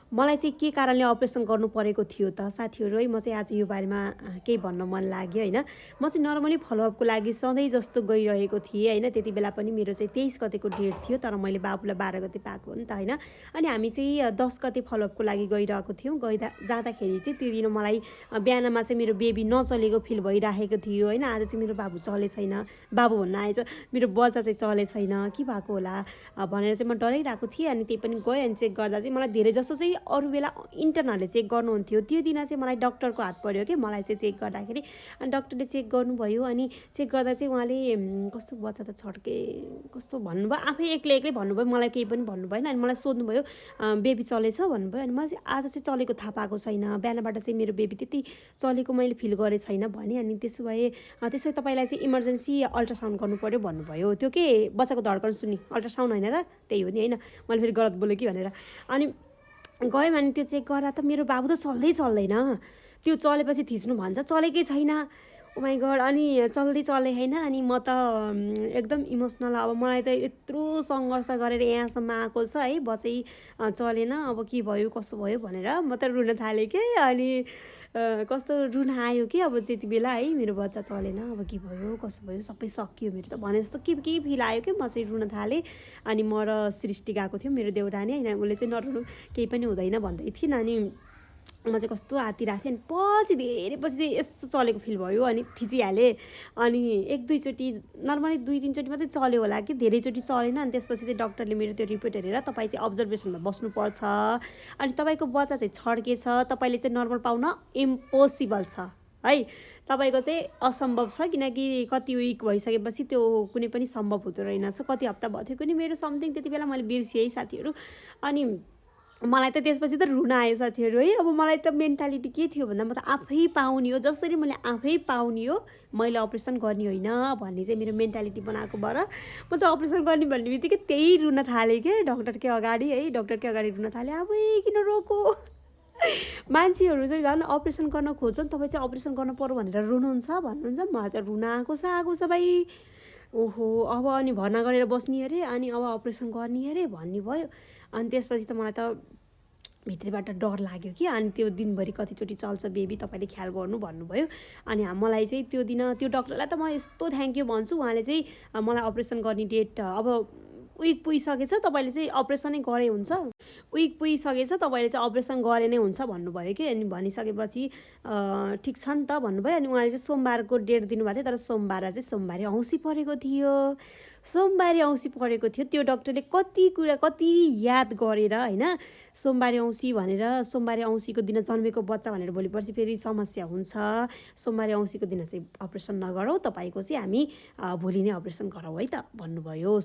मलाई चाहिँ के कारणले अपरेसन गर्नु परेको थियो त साथीहरू है। म चाहिँ आज यो बारेमा केही भन्न मन लाग्यो होइन। म चाहिँ नर्मली फलोअपको लागि सधैँ जस्तो गइरहेको थिएँ होइन। त्यति बेला पनि मेरो चाहिँ 23 गतेको डेट थियो, तर मैले बाबुलाई 12 गते पाएको हो नि त होइन। अनि हामी चाहिँ 10 गते फलोअपको लागि गइरहेको थियौँ। जाँदाखेरि चाहिँ त्यो दिन मलाई बिहानमा चाहिँ मेरो बेबी नचलेको फिल भइरहेको थियो होइन। आज चाहिँ मेरो बाबु चले छैन, बाबु भन्न आएछ, मेरो बच्चा चाहिँ चले छैन, के भएको होला भनेर चाहिँ म डराइरहेको थिएँ। अनि त्यही पनि गएँ अनि चेक गर्दा चाहिँ मलाई धेरै जस्तो चाहिँ अरू बेला इन्टर्नहरूले चेक गर्नुहुन्थ्यो, त्यो दिन चाहिँ मलाई डक्टरको हात पऱ्यो कि मलाई चाहिँ चेक गर्दाखेरि। अनि डक्टरले चेक गर्नुभयो। अनि चेक गर्दा चाहिँ उहाँले कस्तो बच्चा त छड्के कस्तो भन्नुभयो, आफै एक्लै भन्नुभयो, मलाई केही पनि भन्नु भएन। अनि मलाई सोध्नुभयो बेबी चलेछ भन्नुभयो। अनि मलाई चाहिँ आज चाहिँ चलेको थाहा पाएको छैन, बिहानबाट चाहिँ मेरो बेबी त्यति चलेको मैले फिल गरेको छैन भने। अनि त्यसो भए तपाईँलाई चाहिँ इमर्जेन्सी अल्ट्रासाउन्ड गर्नु पऱ्यो भन्नुभयो। त्यो के बच्चाको धड्कन सुन्ने अल्ट्रासाउन्ड होइन र, त्यही हो नि होइन। मैले फेरि गलत बोलेँ कि भनेर अनि गएँ। अनि त्यो चेक गर्दा त मेरो बाबु त चल्दैन, त्यो चलेपछि थिच्नु भन्छ, चलेकै छैन। ओ माई गड। अनि चल्दै चले होइन। अनि म त एकदम इमोसनल, अब मलाई त यत्रो सङ्घर्ष गरेर यहाँसम्म आएको छ है, बच्चै चलेन, अब के भयो कसो भयो भनेर म त रुन थालेँ के। अनि कस्तो रुन आयो कि अब त्यति बेला है, मेरो बच्चा चलेन, अब के भयो कसो भयो सबै सकियो मेरो त भने जस्तो के फिल आयो कि। म चाहिँ रुन थालेँ। अनि म र सृष्टि गएको थियौँ, मेरो देउरानी होइन। उसले चाहिँ नरुनु केही पनि हुँदैन भन्दै थिइन्। अनि म चाहिँ कस्तो आतिरहेको थिएँ। अनि पछि धेरै पछि चाहिँ यस्तो चलेको फिल भयो। अनि थिचिहालेँ। अनि 1-2चोटि नर्मली 2-3चोटि मात्रै चल्यो होला कि, धेरैचोटि चलेन। अनि त्यसपछि चाहिँ डक्टरले मेरो त्यो रिपोर्ट हेरेर तपाईँ चाहिँ अब्जर्भेसनमा बस्नुपर्छ, अनि तपाईँको बच्चा चाहिँ छड्केछ, तपाईँले चाहिँ नर्मल पाउन इम्पोसिबल छ है, तपाईँको चाहिँ असम्भव छ। किनकि कति विक भइसकेपछि त्यो कुनै पनि सम्भव हुँदो रहेनछ। कति हप्ता भयो थियो नि मेरो समथिङ, त्यति बेला मैले बिर्सिएँ है साथीहरू। अनि मलाई त त्यसपछि त रुन आयो साथीहरू है। अब मलाई त मेन्टालिटी के थियो भन्दा म त आफै पाउने हो, जसरी मैले आफै पाउने हो, मैले अपरेसन गर्ने होइन भन्ने चाहिँ मेरो मेन्टालिटी बनाएको भएर म त अपरेसन गर्ने भन्ने बित्तिकै त्यही रुन थालेँ क्या डक्टरकै अगाडि है। डक्टरकै अगाडि रुन थालेँ, अब किन रोको। मान्छेहरू चाहिँ झन् अपरेसन गर्न खोज्छ नि, तपाईँ चाहिँ अपरेसन गर्न पर्यो भनेर रुनुहुन्छ भन्नुहुन्छ, मलाई त रुन आएको छ भाइ। ओहो अब अनि भर्ना गरेर बस्ने अरे, अनि अब अपरेसन गर्ने अरे भन्ने भयो। अनि त्यसपछि त मलाई त भित्रबाट डर लाग्यो कि। अनि त्यो दिनभरि कतिचोटि चल्छ बेबी, तपाईँले ख्याल गर्नु भन्नुभयो। अनि मलाई चाहिँ त्यो दिन त्यो डक्टरलाई त म यस्तो थ्याङ्क यू भन्छु, उहाँले चाहिँ मलाई अपरेसन गर्ने डेट अब विक पुगिसकेछ, तपाईँले चाहिँ अपरेसनै गरे हुन्छ, विक पुगिसकेछ, तपाईँले चाहिँ अपरेसन गरे नै हुन्छ भन्नुभयो कि। अनि भनिसकेपछि ठिक छ नि त भन्नुभयो। अनि उहाँले चाहिँ सोमबारको डेट दिनुभएको थियो, तर सोमबारे औँसी परेको थियो। त्यो डक्टरले कति याद गरेर होइन, सोमबारे औँसी भनेर, सोमबारे औँसीको दिन जन्मेको बच्चा भनेर भोलि पर्सि फेरि समस्या हुन्छ, सोमबारे औँसीको दिन चाहिँ अपरेसन नगरौँ, तपाईँको चाहिँ हामी भोलि नै अपरेसन गरौँ है त भन्नुभयो,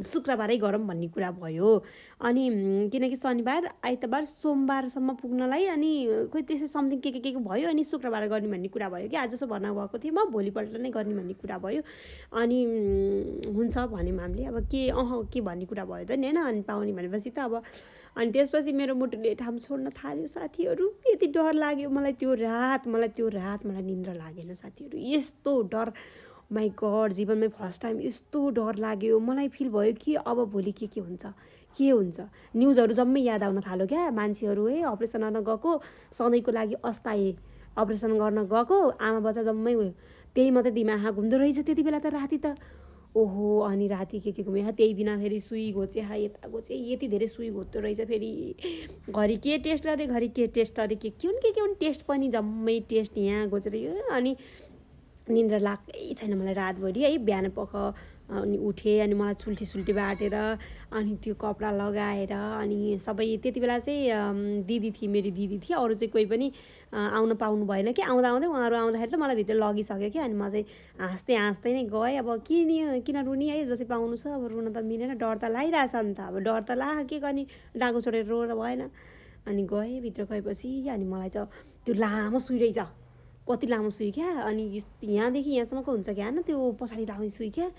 शुक्रबारै गरौँ भन्ने कुरा भयो। अनि किनकि शनिबार आइतबार सोमबारसम्म पुग्नलाई अनि खोइ त्यसै समथिङ के भयो। अनि शुक्रबार गर्ने भन्ने कुरा भयो कि, आज जस्तो भर्ना भएको थिएँ म, भोलिपल्ट नै गर्ने भन्ने कुरा भयो। अनि हुन्छ भन्यौँ हामीले, अब के भन्ने कुरा भयो त नि होइन। अनि पाउने भनेपछि त अब। अनि त्यसपछि मेरो मुटुले ठाउँ छोड्न थाल्यो साथीहरू। यति डर लाग्यो मलाई त्यो रात, मलाई निन्द्रा लागेन साथीहरू। यस्तो डर, माई गड, जीवनमै फर्स्ट टाइम यस्तो डर लाग्यो मलाई। फिल भयो कि अब भोलि के हुन्छ। न्युजहरू जम्मै याद आउन थाल्यो क्या। मान्छेहरू है अपरेसन गर्न गएको, सधैँको लागि अस्थायी अपरेसन गर्न गएको, आमा बच्चा जम्मै उयो, त्यही मात्रै दिमागमा घुम्दो रहेछ त्यति बेला त राति त। ओहो अनि राति के घुम्यो, त्यही दिन फेरि सुई घोचे, यता घोचे, यति धेरै सुई घोच्दो रहेछ। फेरि घरि के टेस्ट अरे, के हुन् टेस्ट पनि जम्मै टेस्ट यहाँ घोचेर। अनि निन्द्रा लाग्दै छैन मलाई रातभरि है। बिहान पख अनि उठेँ, अनि मलाई सुल्टी बाटेर अनि त्यो कपडा लगाएर, अनि सबै त्यति बेला चाहिँ मेरी दिदी थिए, अरू चाहिँ कोही पनि आउन पाउनु भएन कि। आउँदै उहाँहरू आउँदाखेरि त मलाई भित्र लगिसक्यो कि। अनि म चाहिँ हाँस्दै नै गएँ। अब किन रुनी है, जसै पाउनु छ, अब रुन त मिलेन, डर त लागिरहेछ नि त, अब डर त के गर्ने, डाँगो छोडेर रोएर भएन। अनि गएँ, भित्र गएपछि अनि मलाई चाहिँ त्यो लामो सुई रहेछ, कति लामो सुई क्या। अनि यहाँदेखि यहाँसम्मको हुन्छ क्या होइन, त्यो पछाडि लाउने सुई क्या।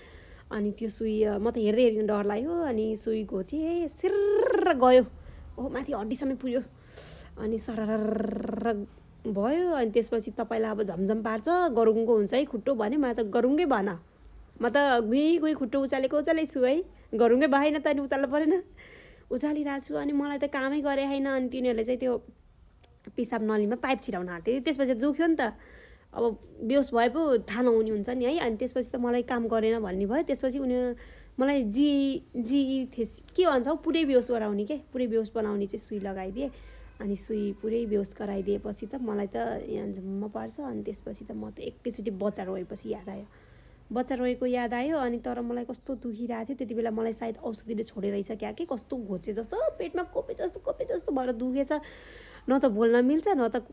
अनि त्यो सुई म त हेर्दै डर लाग्यो। अनि सुई घोचेँ, सिर्र गयो, ओहो माथि हड्डीसम्म पुग्यो, अनि सरर भयो। अनि त्यसपछि तपाईँलाई अब झमझम पार्छ, गरुङको हुन्छ है खुट्टो भन्यो, मलाई त गरुङकै भन, म त गुई खुट्टो उचालेको छु है, गरुङकै भएन त अनि उचाल्नु परेन। उचालिरहेको छु अनि मलाई त कामै गरे होइन अनि तिनीहरूले चाहिँ त्यो पिसाब नलीमा पाइप छिराउन आँटे त्यसपछि दुख्यो नि त अब बेहोस भए पो थाहा नहुने हुन्छ नि है अनि त्यसपछि त मलाई काम गरेन भन्ने भयो त्यसपछि उनीहरू मलाई जिइथेस के भन्छ हौ पुरै बेहोस गराउने के पुरै बेहोस बनाउने चाहिँ सुई लगाइदिए अनि सुई पुरै बेहोस गराइदिएपछि त मलाई त यहाँ झुम्म पर्छ अनि त्यसपछि त म त एकैचोटि बच्चा रोएपछि याद आयो बच्चा रोएको याद आयो अनि तर मलाई कस्तो दुखिरहेको थियो त्यति बेला मलाई सायद औषधिले छोडेर रहेछ क्या कि कस्तो घोचे जस्तो पेटमा कोपे जस्तो भएर दुखेछ न त बोल्न मिल्छ न त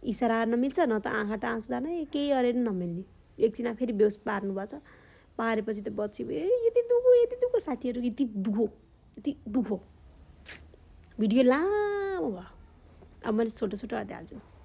इसारा हार्न मिल्छ न त आँखा टाँसु जान केही गरेर नमिल्ने एकछिन फेरि बेहोस पार्नु भएको छ पारेपछि त बच्ची यति दुखो साथीहरू यति दुखो भिडियो लामो भयो अब मैले छोटो हालिदिन्छु